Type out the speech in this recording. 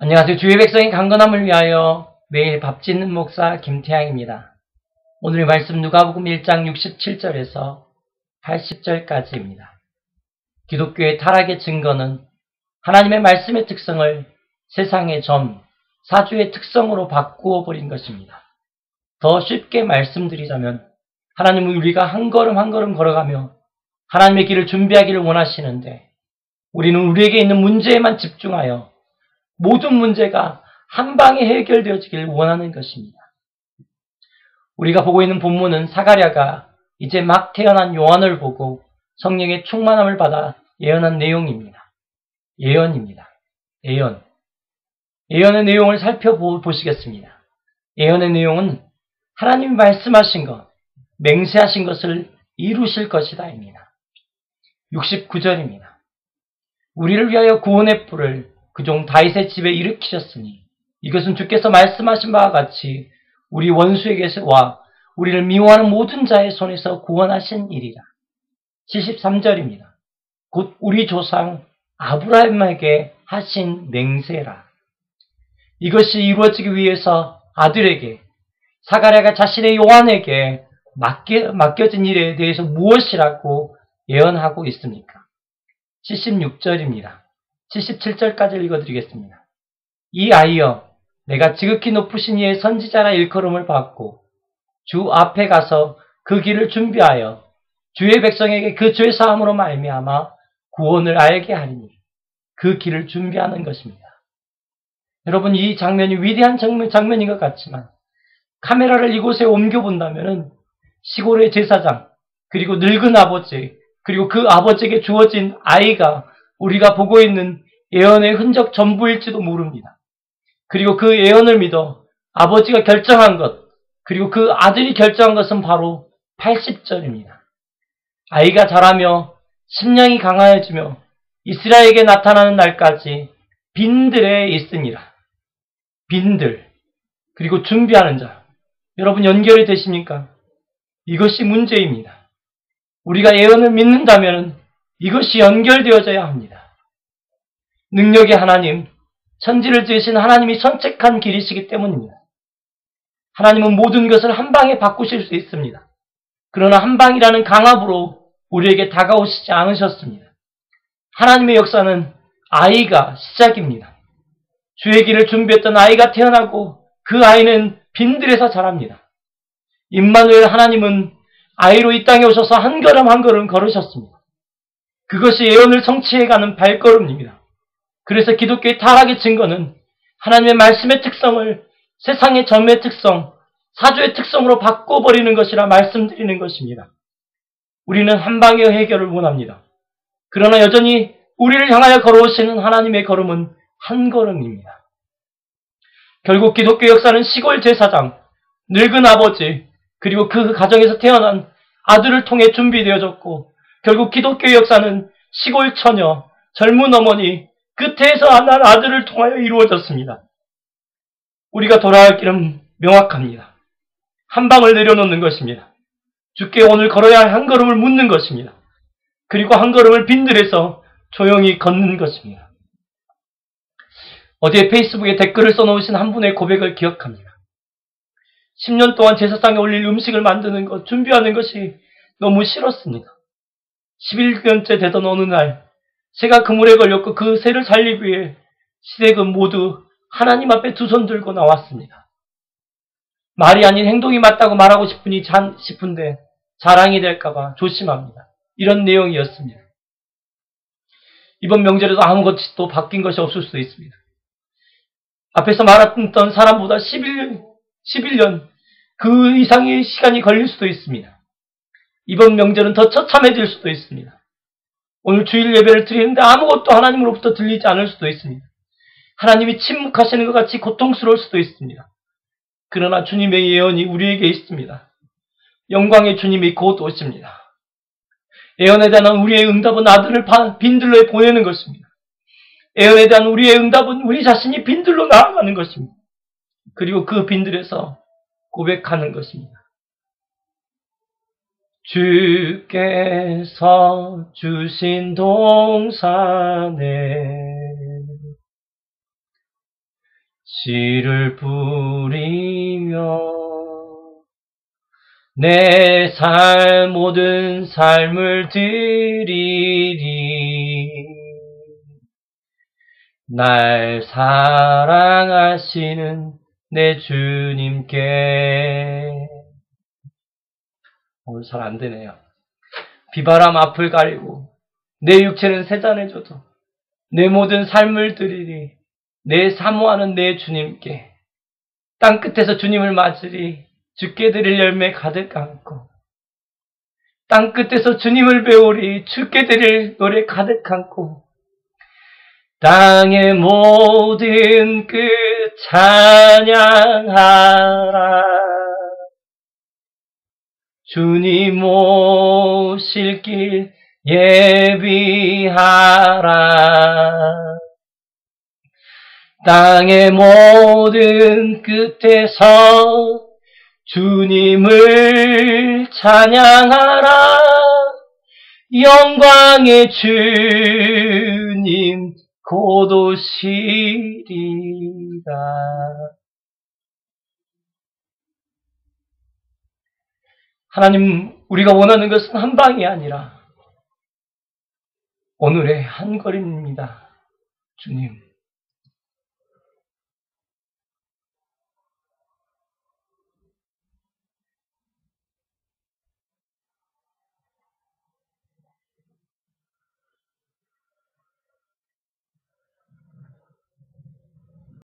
안녕하세요. 주의 백성의 강건함을 위하여 매일 밥 짓는 목사 김태양입니다. 오늘의 말씀 누가복음 1장 67절에서 80절까지입니다. 기독교의 타락의 증거는 하나님의 말씀의 특성을 세상의 점, 사주의 특성으로 바꾸어 버린 것입니다. 더 쉽게 말씀드리자면 하나님은 우리가 한 걸음 한 걸음 걸어가며 하나님의 길을 준비하기를 원하시는데 우리는 우리에게 있는 문제에만 집중하여 모든 문제가 한 방에 해결되어지길 원하는 것입니다. 우리가 보고 있는 본문은 사가랴가 이제 막 태어난 요한을 보고 성령의 충만함을 받아 예언한 내용입니다. 예언입니다. 예언. 예언의 내용을 살펴보시겠습니다. 예언의 내용은 하나님이 말씀하신 것, 맹세하신 것을 이루실 것이다입니다. 69절입니다. 우리를 위하여 구원의 뿔을 그종 다윗의 집에 일으키셨으니 이것은 주께서 말씀하신 바와 같이 우리 원수에게서와 우리를 미워하는 모든 자의 손에서 구원하신 일이라. 73절입니다. 곧 우리 조상 아브라함에게 하신 맹세라. 이것이 이루어지기 위해서 아들에게 사가랴가 자신의 요한에게 맡겨진 일에 대해서 무엇이라고 예언하고 있습니까? 76절입니다. 77절까지 읽어드리겠습니다. 이 아이여, 내가 지극히 높으신 이의 선지자라 일컬음을 받고 주 앞에 가서 그 길을 준비하여 주의 백성에게 그 죄 사함으로 말미암아 구원을 알게 하리니 그 길을 준비하는 것입니다. 여러분, 이 장면이 위대한 장면인 것 같지만 카메라를 이곳에 옮겨본다면 시골의 제사장, 그리고 늙은 아버지, 그리고 그 아버지에게 주어진 아이가 우리가 보고 있는 예언의 흔적 전부일지도 모릅니다. 그리고 그 예언을 믿어 아버지가 결정한 것, 그리고 그 아들이 결정한 것은 바로 80절입니다. 아이가 자라며 심령이 강하여지며 이스라엘에게 나타나는 날까지 빈들에 있으니라. 빈들, 그리고 준비하는 자. 여러분 연결이 되십니까? 이것이 문제입니다. 우리가 예언을 믿는다면 이것이 연결되어져야 합니다. 능력의 하나님, 천지를 지으신 하나님이 선택한 길이시기 때문입니다. 하나님은 모든 것을 한 방에 바꾸실 수 있습니다. 그러나 한 방이라는 강압으로 우리에게 다가오시지 않으셨습니다. 하나님의 역사는 아이가 시작입니다. 주의 길을 준비했던 아이가 태어나고 그 아이는 빈들에서 자랍니다. 임마누엘 하나님은 아이로 이 땅에 오셔서 한 걸음 한 걸음 걸으셨습니다. 그것이 예언을 성취해가는 발걸음입니다. 그래서 기독교의 타락의 증거는 하나님의 말씀의 특성을 세상의 점의 특성, 사주의 특성으로 바꿔버리는 것이라 말씀드리는 것입니다. 우리는 한 방의 해결을 원합니다. 그러나 여전히 우리를 향하여 걸어오시는 하나님의 걸음은 한 걸음입니다. 결국 기독교 역사는 시골 제사장, 늙은 아버지, 그리고 그 가정에서 태어난 아들을 통해 준비되어졌고 결국 기독교의 역사는 시골 처녀, 젊은 어머니, 끝에서 난 아들을 통하여 이루어졌습니다. 우리가 돌아갈 길은 명확합니다. 한 방을 내려놓는 것입니다. 주께 오늘 걸어야 할 한 걸음을 묻는 것입니다. 그리고 한 걸음을 빈들에서 조용히 걷는 것입니다. 어제 페이스북에 댓글을 써놓으신 한 분의 고백을 기억합니다. 10년 동안 제사상에 올릴 음식을 만드는 것, 준비하는 것이 너무 싫었습니다. 11년째 되던 어느 날 새가 그물에 걸렸고 그 새를 살리기 위해 시댁은 모두 하나님 앞에 두 손 들고 나왔습니다. 말이 아닌 행동이 맞다고 말하고 싶은데 자랑이 될까봐 조심합니다. 이런 내용이었습니다. 이번 명절에도 아무것도 바뀐 것이 없을 수도 있습니다. 앞에서 말했던 사람보다 11년 그 이상의 시간이 걸릴 수도 있습니다. 이번 명절은 더 처참해질 수도 있습니다. 오늘 주일 예배를 드리는데 아무것도 하나님으로부터 들리지 않을 수도 있습니다. 하나님이 침묵하시는 것 같이 고통스러울 수도 있습니다. 그러나 주님의 예언이 우리에게 있습니다. 영광의 주님이 곧 오십니다. 예언에 대한 우리의 응답은 아들을 빈들로에 보내는 것입니다. 예언에 대한 우리의 응답은 우리 자신이 빈들로 나아가는 것입니다. 그리고 그 빈들에서 고백하는 것입니다. 주께서 주신 동산에 씨를 뿌리며 내 모든 삶을 드리리. 날 사랑하시는 내 주님께. 오늘 잘 안 되네요. 비바람 앞을 가리고 내 육체는 세잔해줘도 내 모든 삶을 드리리. 내 사모하는 내 주님께. 땅끝에서 주님을 맞으리. 주께 드릴 열매 가득 안고 땅끝에서 주님을 배우리. 주께 드릴 노래 가득 안고 땅의 모든 끝 찬양하라. 주님 오실 길 예비하라. 땅의 모든 끝에서 주님을 찬양하라. 영광의 주님 곧 오시리라. 하나님, 우리가 원하는 것은 한 방이 아니라 오늘의 한 걸음입니다. 주님,